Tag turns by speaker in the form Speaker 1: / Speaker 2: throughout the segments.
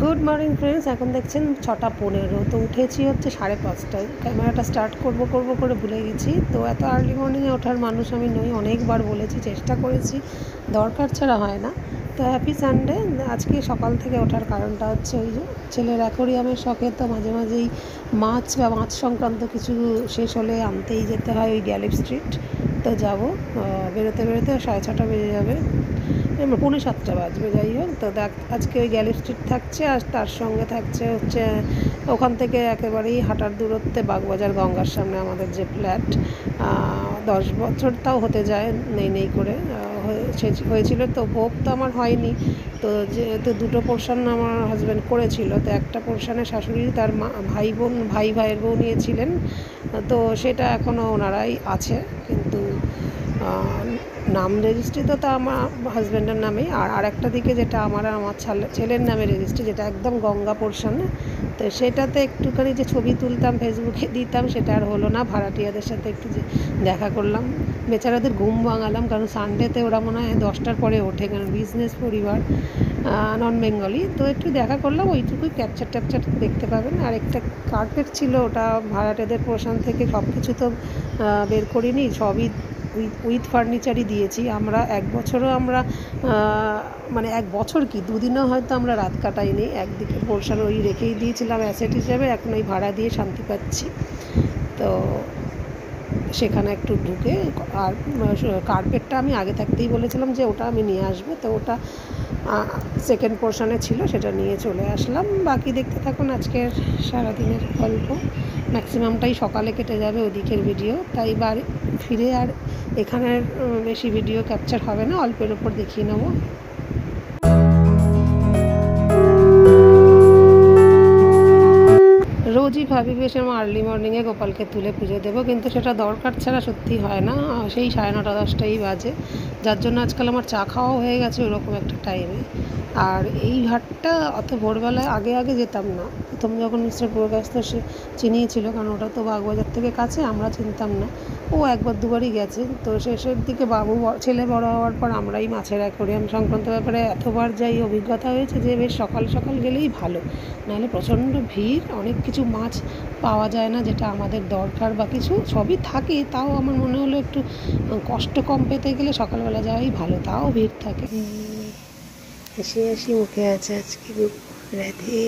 Speaker 1: Good morning friends, এখন দেখছেন 6:15। তো উঠেছি হচ্ছে 5:30টায়। ক্যামেরাটা স্টার্ট করব করে ভুলে গেছি। তো এত আর্লি মর্নিংয়ে ওঠার মানুষ আমি নই, অনেকবার বলেছি, চেষ্টা করেছি, দরকার ছাড়া হয় না। তো হ্যাপি সানডে। আজকে সকাল থেকে ওঠার কারণটা হচ্ছে ওই যে ছেলের অ্যাকোরিয়ামের শখে, তো মাঝে মাঝেই মাছ বা মাছ সংক্রান্ত কিছু শেষ হলে আনতেই যেতে হয় ওই গ্যালিপ স্ট্রিট। তো যাবো, বেরোতে 6:30 বেজে যাবে, 6:45 বাজবে, যাই হোক। তো দেখ আজকে ওই গ্যালি স্ট্রিট থাকছে, আর তার সঙ্গে থাকছে হচ্ছে ওখান থেকে একেবারেই হাঁটার দূরত্বে বাগবাজার গঙ্গার সামনে আমাদের যে ফ্ল্যাট। 10 বছর তাও হতে যায় নেই করে হয়েছিল। তো ভোগ তো আমার হয়নি, তো যেহেতু দুটো পোর্শন আমার হাজব্যান্ড করেছিল, তো একটা পোর্শনে শাশুড়ি তার ভাইয়ের বউ নিয়েছিলেন। তো সেটা এখনও ওনারাই আছে, কিন্তু নাম রেজিস্ট্রি তো আমার হাজব্যান্ডের নামেই, আর আরেকটা দিকে যেটা আমার ছেলের নামে রেজিস্ট্রি, যেটা একদম গঙ্গা পোর্শনে। তো সেটাতে একটুখানি যে ছবি তুলতাম, ফেসবুকে দিতাম, সেটা আর হলো না। ভাড়াটিয়াদের সাথে একটু দেখা করলাম, বেচারাদের ঘুম ভাঙালাম, কারণ সানডেতে ওরা মনে হয় 10টার পরে ওঠে, কারণ বিজনেস পরিবার, নন বেঙ্গলি। তো একটু দেখা করলাম, ওইটুকুই ক্যাপচার দেখতে পাবেন। আর একটা কার্পেট ছিল, ওটা ভাড়াটেদের পোর্শন থেকে, সব কিছু তো বের করিনি, সবই উইথ ফার্নিচারই দিয়েছি। আমরা 1 বছরও আমরা মানে 1 বছর কি 2 দিনও হয়তো আমরা রাত কাটাইনি, একদিকে পোর্শন ওই রেখেই দিয়েছিলাম অ্যাসেট হিসেবে, এখন ওই ভাড়া দিয়ে শান্তি পাচ্ছি। তো সেখানে একটু ঢুকে, আর কার্পেটটা আমি আগে থাকতেই বলেছিলাম যে ওটা আমি নিয়ে আসবো, তো ওটা সেকেন্ড পোর্শনে ছিল, সেটা নিয়ে চলে আসলাম। বাকি দেখতে থাকুন আজকের সারাদিনের গল্প। ম্যাক্সিমামটাই সকালে কেটে যাবে ওদিকের ভিডিও, তাই বাড়ি ফিরে আর এখানের বেশি ভিডিও ক্যাপচার হবে না, অল্পের ওপর দেখিয়ে নেব। রোজই ভাবি বেশ আমার আর্লি মর্নিংয়ে গোপালকে তুলে পুজো দেবো, কিন্তু সেটা দরকার ছাড়া সত্যি হয় না, সেই 9:30 10টাই বাজে, যার জন্য আজকাল আমার চা খাওয়াও হয়ে গেছে ওরকম একটা টাইমে। আর এই ঘাটটা অত ভোরবেলায় আগে যেতাম না, প্রথম যখন মিস্টার পুরকাস্ত সে চিনিয়েছিল, কারণ ওটা তো বাগবাজার থেকে কাছে, আমরা চিনতাম না। ও 1বার 2বারই গেছে। তো শেষের দিকে ছেলে বড় হওয়ার পর আমরাই মাছের অ্যাকোরিয়াম সংক্রান্ত ব্যাপারে এতবার যাই, অভিজ্ঞতা হয়েছে যে বেশ সকাল গেলেই ভালো, নাহলে প্রচণ্ড ভিড়, অনেক কিছু মাছ পাওয়া যায় না যেটা আমাদের দরকার, বা কিছু সবই থাকে, তাও আমার মনে হলো একটু কষ্ট কম পেতে গেলে সকালবেলা যাওয়াই ভালো, তাও ভিড় থাকে। হাসি মুখে আছে আজকে রাধে।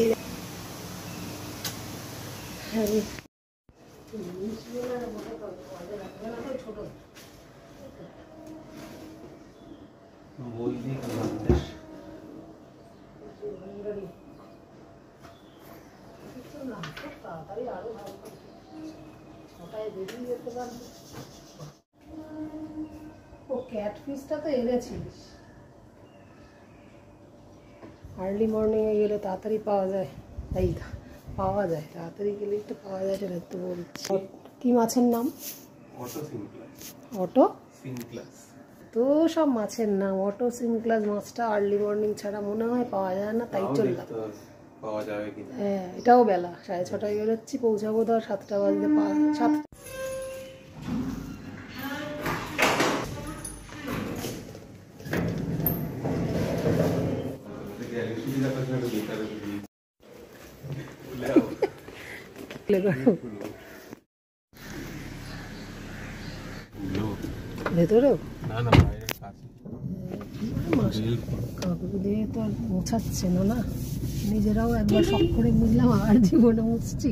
Speaker 1: ও ক্যাটফিশটা তো এনেছিস, আর্লি মর্নিংয়ে গেলে তাড়াতাড়ি পাওয়া যায়, তাড়াতাড়ি গেলেই তো পাওয়া যায়, সেটা তো বলছি। কী মাছের নাম? অটো সিনক্লাস। তো সব মাছের নাম, অটো সিনক্লাস মাছটা আর্লি মর্নিং ছাড়া মনে হয় পাওয়া যায় না, তাই চললাম। হ্যাঁ, এটাও বেলা 6:30টায় বেরোচ্ছি, পৌঁছাবো ধর 7টা বাজতে 7। ভেতরেও কাকু দিয়ে তো আর মোছাচ্ছে না, নিজেরাও একবার শখ করে মুছলাম, আর জীবনে মুছছি,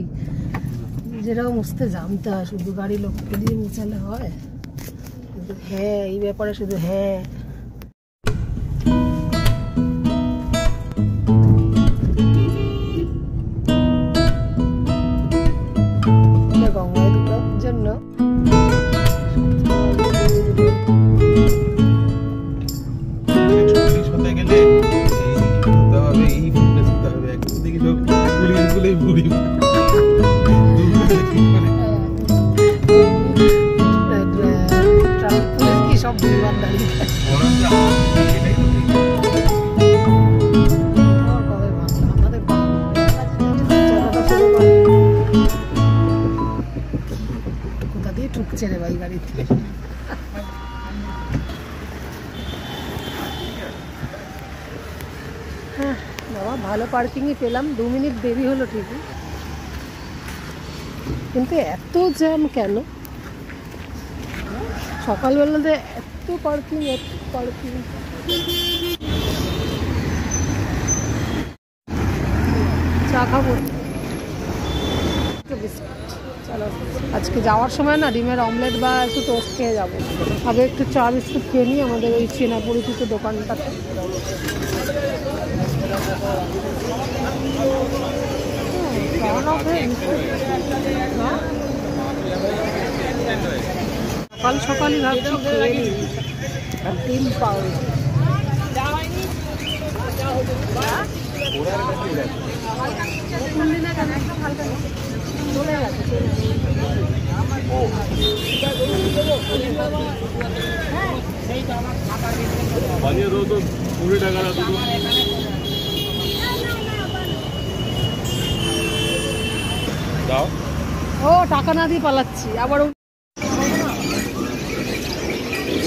Speaker 1: নিজেরাও মুছতে জানতে হয়, শুধু গাড়ি লোককে দিয়ে মুছালে হয়? কিন্তু হ্যাঁ, এই ব্যাপারে শুধু হ্যাঁ। গঙ্গায় দুটোর জন্য সব পরিবার দাঁড়িয়ে কোথা দিয়ে ঠুকছে রে ভাই গাড়িতে। হ্যাঁ বাবা, ভালো পার্কিংই পেলাম, 2 মিনিট দেরি হলো ঠিকই, কিন্তু এত জ্যাম কেন সকালবেলাতে? এত পার্কিং, এত পার্কিং। চা খাবো, চলো আজকে যাওয়ার সময় না ডিমের অমলেট বা একটু টোস্ট খেয়ে যাবো। আগে একটু চা বিস্কুট খেয়ে নিই আমাদের ওই চেনা পরিচিত দোকানটাতে। সকাল সকালই ভাবছি খেয়ে নিই ডিম পাউরুটি। ও টাকা না দিয়ে পালাচ্ছি আবার।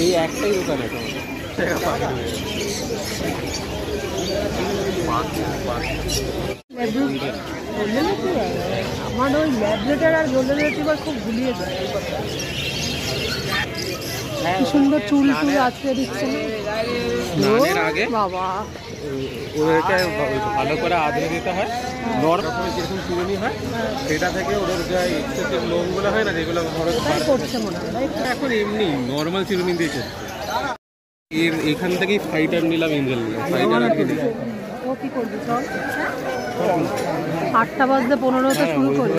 Speaker 2: এই একটাই দোকান এখন
Speaker 1: আমার ওই ল্যাবরেটর আর গোল্ডেন রিট্রিভার খুব ভুলিয়ে যায়। কি সুন্দর চুল টুল আজকে দিচ্ছে
Speaker 2: আগে
Speaker 1: বাবা,
Speaker 2: ওদেরকে ভালো করে আদরে দিতে হয়। নর্মাল যেরকম চুলনি হয় সেটা থেকে ওদের যে এক্সেসিভ লোমগুলো হয় না, যেগুলো
Speaker 1: করছে মনে হয়
Speaker 2: এখন এমনি নর্মাল চিরুনি দিয়েছে। এর এখান থেকেই ফাইটার নিলাম, এঞ্জেল নিলাম। ফাইটার আর কি
Speaker 1: ও কি করবি চল, 8টা বাজতে 15তে শুরু করবি।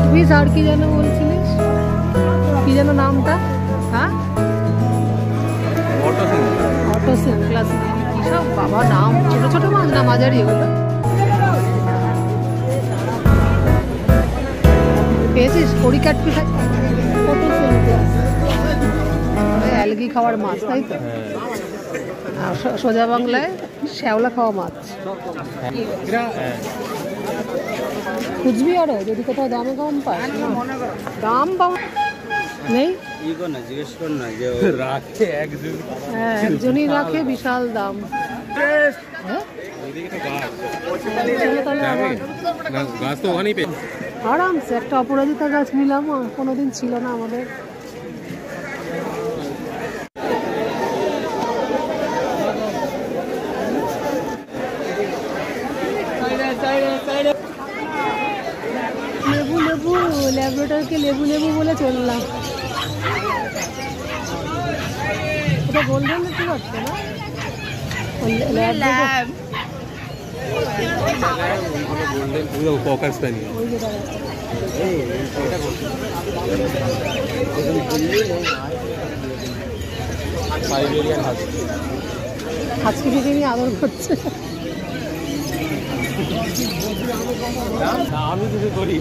Speaker 1: প্লিজ আর কি যেন বলছিলিস, কি যেন নামটা? হ্যাঁ অটোসিন ক্লাসিক কি সব বাবা নাম, ছোট ছোট মাছ না মাঝারি এগুলো? পেয়েছিস কড়ি কাটপি খাই? অ্যালগি খাওয়ার মাছ তাই তো, সোজা বাংলায় শ্যাওলা খাওয়া মাছ। খুঁজবি আরো যদি কোথাও দামে কম পাস? দাম পাওয়া নেই,
Speaker 2: জিজ্ঞেস কর না যে রাখে একজন,
Speaker 1: হ্যাঁ একজনই রাখে, বিশাল দাম।
Speaker 2: গাছ তো ওখানেই পেয়ে
Speaker 1: আরামসে একটা অপরাজিতা গাছ নিলাম, কোনোদিন ছিল না আমাদের। লেবু লেবু, ল্যাবরেটরকে লেবু লেবু বলে চললাম। এটা গোল্ডেন দেখতে পাচ্ছে না, আজকে থেকে নিয়ে আদর করছে।
Speaker 2: আমি কিছু করি।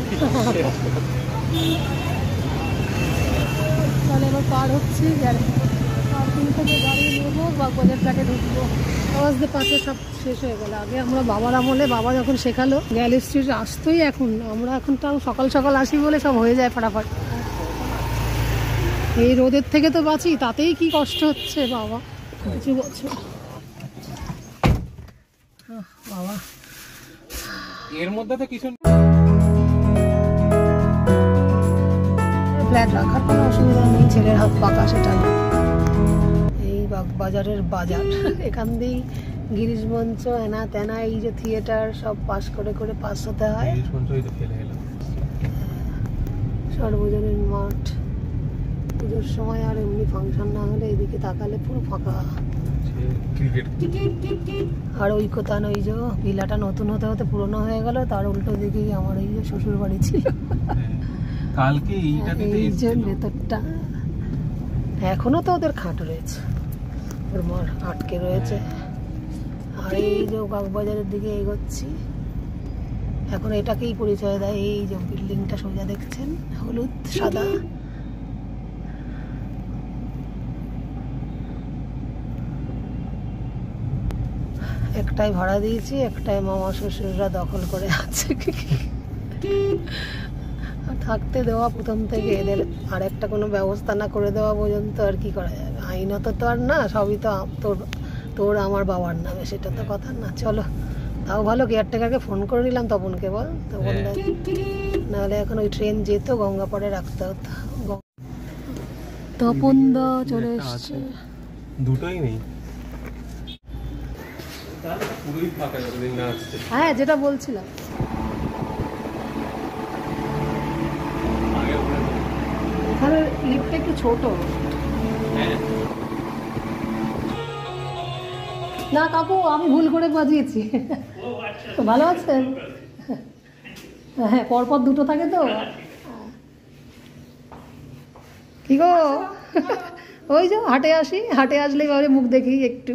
Speaker 1: তাহলে এবার পার হচ্ছি, পার্কিং থেকে গাড়ি নেবো, বাগবাজার ঘাটে ঢুকবো। আওয়াজতে পাশে সব শেষ হয়ে গেল। আগে আমরা বাবার আমলে বাবা যখন শেখালো গ্যালি স্ট্রিট আসতোই, এখন আমরা এখন তাও সকাল সকাল আসি বলে সব হয়ে যায় ফাটাফাট। এই রোদের থেকে তো বাঁচি, তাতেই কি কষ্ট হচ্ছে বাবা কিছু বছর। বাবা
Speaker 2: এর মধ্যে তো কিছু
Speaker 1: ফ্ল্যাট রাখার কোনো অসুবিধা নেই, ছেলের হাত পাকা সেটা না। এই বাগবাজারের বাজার, এখান দিয়েই গিরিশ মঞ্চ হেনা তেনা, এই যে থিয়েটার সব পাস করে করে পাস হতে হয়। সর্বজনীন মাঠ পুজোর সময় আর এমনি ফাংশন না হলে এদিকে তাকালে পুরো ফাঁকা। আর ওই কোথায় ওই যে ভিলাটা নতুন হতে হতে পুরনো হয়ে গেল, তার উল্টো দিকেই আমার এই যে শ্বশুর বাড়ি ছিল।
Speaker 2: কালকে
Speaker 1: এই যে ভেতরটা এখনো তো ওদের খাট রয়েছে, ওর মার আটকে রয়েছে। আর এই যে বাগবাজারের দিকে এগোচ্ছি, এখন এটাকেই পরিচয় দেয়। এই যে বিল্ডিংটা সোজা দেখছেন, হলুদ সাদা, একটাই ভাড়া দিয়েছি, একটাই মামা শ্বশুররা দখল করে আছে। থাকতে দেওয়া প্রথম থেকে, এদের আর একটা কোনো ব্যবস্থা না করে দেওয়া পর্যন্ত আর কি করা যাবে? আইনত তো আর না, সবই তো তোর আমার বাবার নামে, সেটা তো কথা না। চলো তাও ভালো কেয়ারটেকারকে ফোন করে নিলাম তপনকে, বল তপন নাহলে এখন ওই ট্রেন যেত গঙ্গাপাড়ে রাখতে হতো। তপন দা চলে এসছে,
Speaker 2: দুটোই নেই। পুরোই ফাঁকা যতদিন না আসছে।
Speaker 1: হ্যাঁ যেটা বলছিলাম এখানে লিফটটা একটু ছোট। না কাকু আমি ভুল করে বাজিয়েছি। তো ভালো আছেন? হ্যাঁ পরপর দুটো থাকে তো। কি গো ওই যে হাটে আসি, হাটে আসলেই ভাবে মুখ দেখি একটু।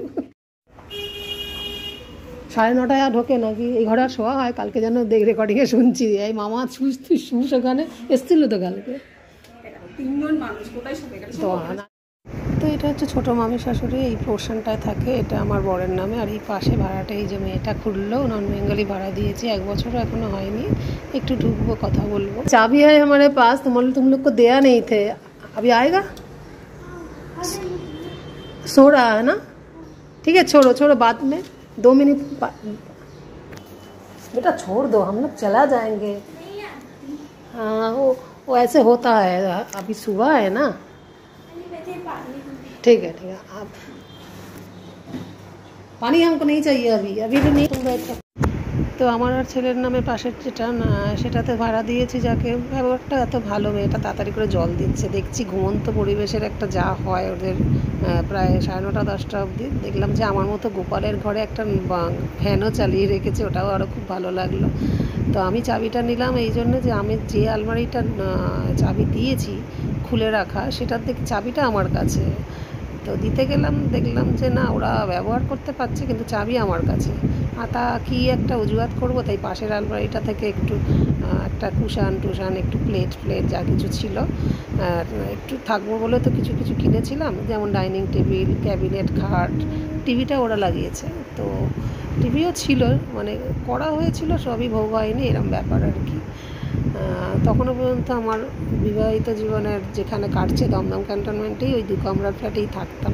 Speaker 1: 9:30 ঢোকে নাকি এই ঘরে আর শোয়া হয়? কালকে যেন রেকর্ডিংয়ে শুনছি এই মামা তুই শুস ওখানে এসছিল তো কালকে। তো এটা হচ্ছে ছোটো মামি শাশুড়ি, এই পোর্শনটায় থাকে, এটা আমার বরের নামে। আর এই পাশে ভাড়াটা এই যে মেয়েটা খুললো, নন বেঙ্গলি ভাড়া দিয়েছি, 1 বছরও এখনো হয়নি। একটু ঢুকবো কথা বলবো। চাবি है हमारे पास, तुम लोग को दिया नहीं थे, अभी आएगा? सो रहा है ना? ठीक है छोड़ो बाद में 2 मिनट बेटा छोड़ दो, हम लोग चला जाएंगे। हाँ वो ऐसे होता है, अभी सुबह है ना। ठीक है आप पानी हमको नहीं चाहिए अभी भी नहीं। तुम बैठो। তো আমার আর ছেলের নামে পাশের যেটা না সেটাতে ভাড়া দিয়েছি, যাকে ব্যবহারটা এত ভালো, মেয়েটা তাড়াতাড়ি করে জল দিচ্ছে। দেখছি ঘুমন্ত পরিবেশের একটা যা হয় ওদের, প্রায় 9:30 10টা অবধি। দেখলাম যে আমার মতো গোপালের ঘরে একটা ফ্যানও চালিয়ে রেখেছে, ওটাও আরও খুব ভালো লাগলো। তো আমি চাবিটা নিলাম এই জন্য যে আমি যে আলমারিটা চাবি দিয়েছি খুলে রাখা, সেটার দেখি চাবিটা আমার কাছে। তো দিতে গেলাম, দেখলাম যে না ওরা ব্যবহার করতে পারছে কিন্তু চাবি আমার কাছে। আর তা কি একটা অজুহাত করবো, তাই পাশের আলমারিটা থেকে একটু একটা কুশান টুশান একটু প্লেট যা কিছু ছিল একটু থাকবো বলে তো কিছু কিনেছিলাম, যেমন ডাইনিং টেবিল, ক্যাবিনেট, খাট, টিভিটা ওরা লাগিয়েছে। তো টিভিও ছিল, মানে করা হয়েছিল, সবই ভোগ হয়নি, এরম ব্যাপার আর কি। তখনও পর্যন্ত আমার বিবাহিত জীবনের যেখানে কাটছে দমদম ক্যান্টনমেন্টেই, ওই 2 কামরার ফ্ল্যাটেই থাকতাম।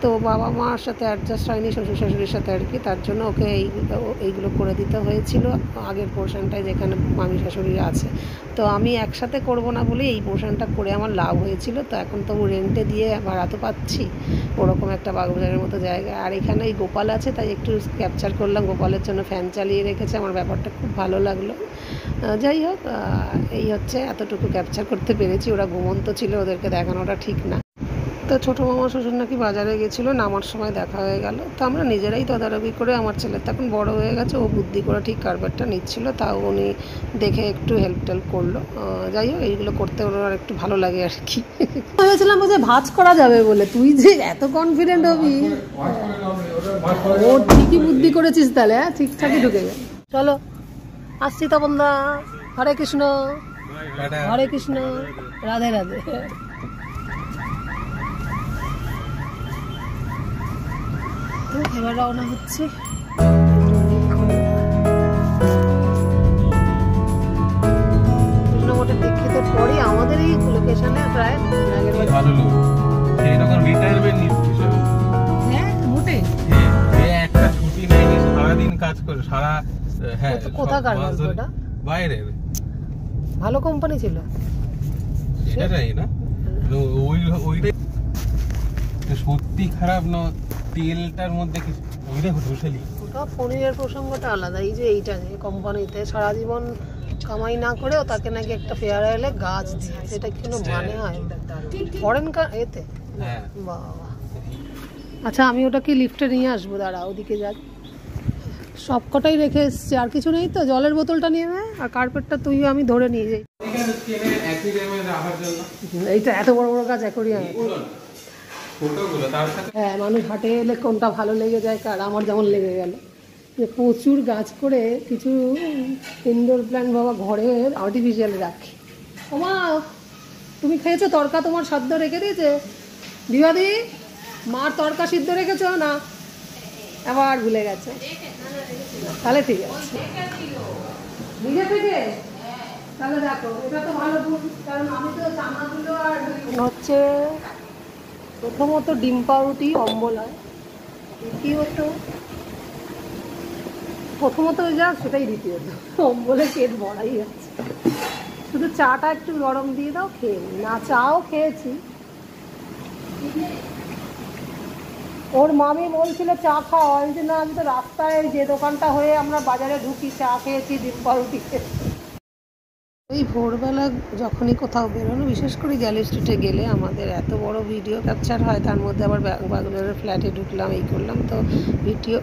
Speaker 1: তো বাবা মার সাথে অ্যাডজাস্ট হয়নি, শ্বশুর শাশুড়ির সাথে আর কি, তার জন্য ওকে এইগুলো করে দিতে হয়েছিল আগের পোর্শনটায় যেখানে মামি শাশুড়িরা আছে। তো আমি একসাথে করব না বলে এই পোর্শনটা করে আমার লাভ হয়েছিল। তো এখন তো রেন্টে দিয়ে ভাড়া তো পাচ্ছি, ওরকম একটা বাগবাজারের মতো জায়গা। আর এখানে এই গোপাল আছে তাই একটু ক্যাপচার করলাম, গোপালের জন্য ফ্যান চালিয়ে রেখেছে, আমার ব্যাপারটা খুব ভালো লাগলো। যাই হোক এই হচ্ছে, এতটুকু ক্যাপচার করতে পেরেছি। ওরা ঘুমন্ত ছিল, ওদেরকে দেখানোটা ঠিক না। তো ছোটো মামা শ্বশুর নাকি বাজারে গেছিলো, নামার সময় দেখা হয়ে গেল। তো আমরা নিজেরাই তদারকি করে, আমার ছেলে তখন বড় হয়ে গেছে, ও বুদ্ধি করে ঠিক কার্পেটটা নিচ্ছিল, তাও উনি দেখে একটু হেল্প করলো। যাই হোক এইগুলো করতে ওনার একটু ভালো লাগে আর কি। ভেবেছিলাম যে ভাঁজ করা যাবে বলে, তুই যে এত কনফিডেন্ট হবি, ও ঠিকই বুদ্ধি করেছিস তাহলে। হ্যাঁ ঠিকঠাকই ঢুকে গেল। চলো আসছি তপন দা, হরে কৃষ্ণ রাধে রাধে। এবার রওনা হচ্ছে। কৃষ্ণমঠের দীক্ষিতের পরই আমাদের এই লোকেশনে প্রায়
Speaker 2: একটা ছুটি নেই, সারাদিন কাজ করে সারা। হ্যাঁ
Speaker 1: কোথাকার
Speaker 2: বাইরের
Speaker 1: ভালো কোম্পানি ছিল
Speaker 2: সেটাই না, ওইটাই সত্যি খারাপ না, তেলটার মধ্যে ওইটা ধুসেলি।
Speaker 1: ওটা পনিরের প্রসঙ্গটা আলাদা, এই যে এইটা যে কোম্পানিতে সারা জীবন কামাই না করেও তাকে নাকি একটা ফেয়ার অয়েলে গাছ দিয়েছে, এটা কোনো মানে হয়? ফরেন এতে বাবা। আচ্ছা আমি ওটা কি লিফটে নিয়ে আসবো, দাঁড়া ওদিকে যাক। সব কটাই রেখে এসছি, আর কিছু নেই তো? জলের বোতলটা নিয়ে নেয়, আর কার্পেটটা তুই আমি ধরে নিয়ে যাই। এইটা এত বড় বড় গাছ অ্যাকোরিয়াম। হ্যাঁ মানুষ হাটে এলে কোনটা ভালো লেগে যায় কার, আমার যেমন লেগে গেল যে প্রচুর গাছ করে কিছু ইনডোর প্ল্যান্ট বাবা ঘরে আর্টিফিশিয়াল রাখি। ওমা তুমি খেয়েছো তরকা, তোমার সাধ্য রেখে দিয়েছে বিবাদি? মার তরকা সিদ্ধ রেখেছো না? আবার ভুলে গেছে, তাহলে ঠিক আছে নিজে থেকে। তাহলে দেখো এটা তো ভালো গুণ, কারণ আমি তো চানাগুলো আর হচ্ছে প্রথমত ডিম পাউরুটি অম্বল হয়, দ্বিতীয়ত প্রথমত যা সেটাই দ্বিতীয়ত বলে পেট ভরাই যাচ্ছে। শুধু চাটা একটু গরম দিয়ে দাও, খেয়ে নিই। না চাও খেয়েছি, ওর মামি বলছিল চা খাওয়া, আমি যে না, আমি তো রাস্তায় যে দোকানটা হয়ে আমরা বাজারে ঢুকি চা খেয়েছি, ডিম পাউরুটি খেয়েছি। এই ভোরবেলা যখনই কোথাও বেরোনো, বিশেষ করে গ্যালি স্ট্রিটে গেলে আমাদের এত বড় ভিডিও ক্যাপচার হয়, তার মধ্যে আবার বাংলার ফ্ল্যাটে ঢুকলাম, এই করলাম, তো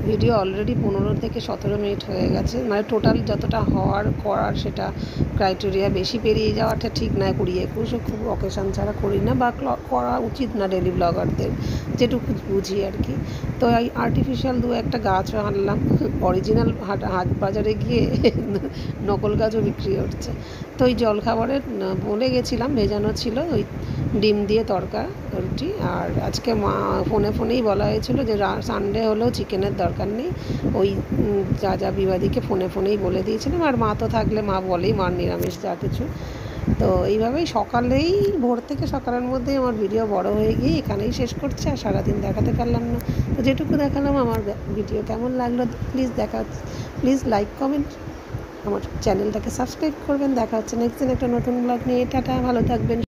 Speaker 1: ভিডিও অলরেডি 15 থেকে 17 মিনিট হয়ে গেছে। মানে টোটাল যতটা করার সেটা ক্রাইটেরিয়া, বেশি পেরিয়ে যাওয়াটা ঠিক নয়। 20-21 খুব অকেশান ছাড়া করি না, বা করা উচিত না ডেলি ব্লগারদের, যেটুকু বুঝি আর কি। তো এই আর্টিফিশিয়াল একটা গাছও আনলাম, অরিজিনাল হাট বাজারে গিয়ে নকল গাছও বিক্রি হচ্ছে। তো ওই জলখাবারের বলে গেছিলাম, ভেজানো ছিল ওই ডিম দিয়ে তড়কা রুটি। আর আজকে মা ফোনেই বলা হয়েছিল যে সানডে হলেও চিকেনের দরকার নেই, ওই যা বিবাদীকে ফোনেই বলে দিয়েছিলাম। আর মা তো থাকলে মা বলেই, মার নিরামিষ যা কিছু। তো এইভাবেই ভোর থেকে সকালের মধ্যেই আমার ভিডিও বড় হয়ে গিয়ে এখানেই শেষ করছে, আর সারাদিন দেখাতে পারলাম না। তো যেটুকু দেখালাম, আমার ভিডিও কেমন লাগলো প্লিজ লাইক কমেন্ট, আমার চ্যানেলটাকে সাবস্ক্রাইব করবেন। দেখা হচ্ছে নেক্সট দিন একটা নতুন ব্লগ নিয়ে। টাটা, ভালো থাকবেন।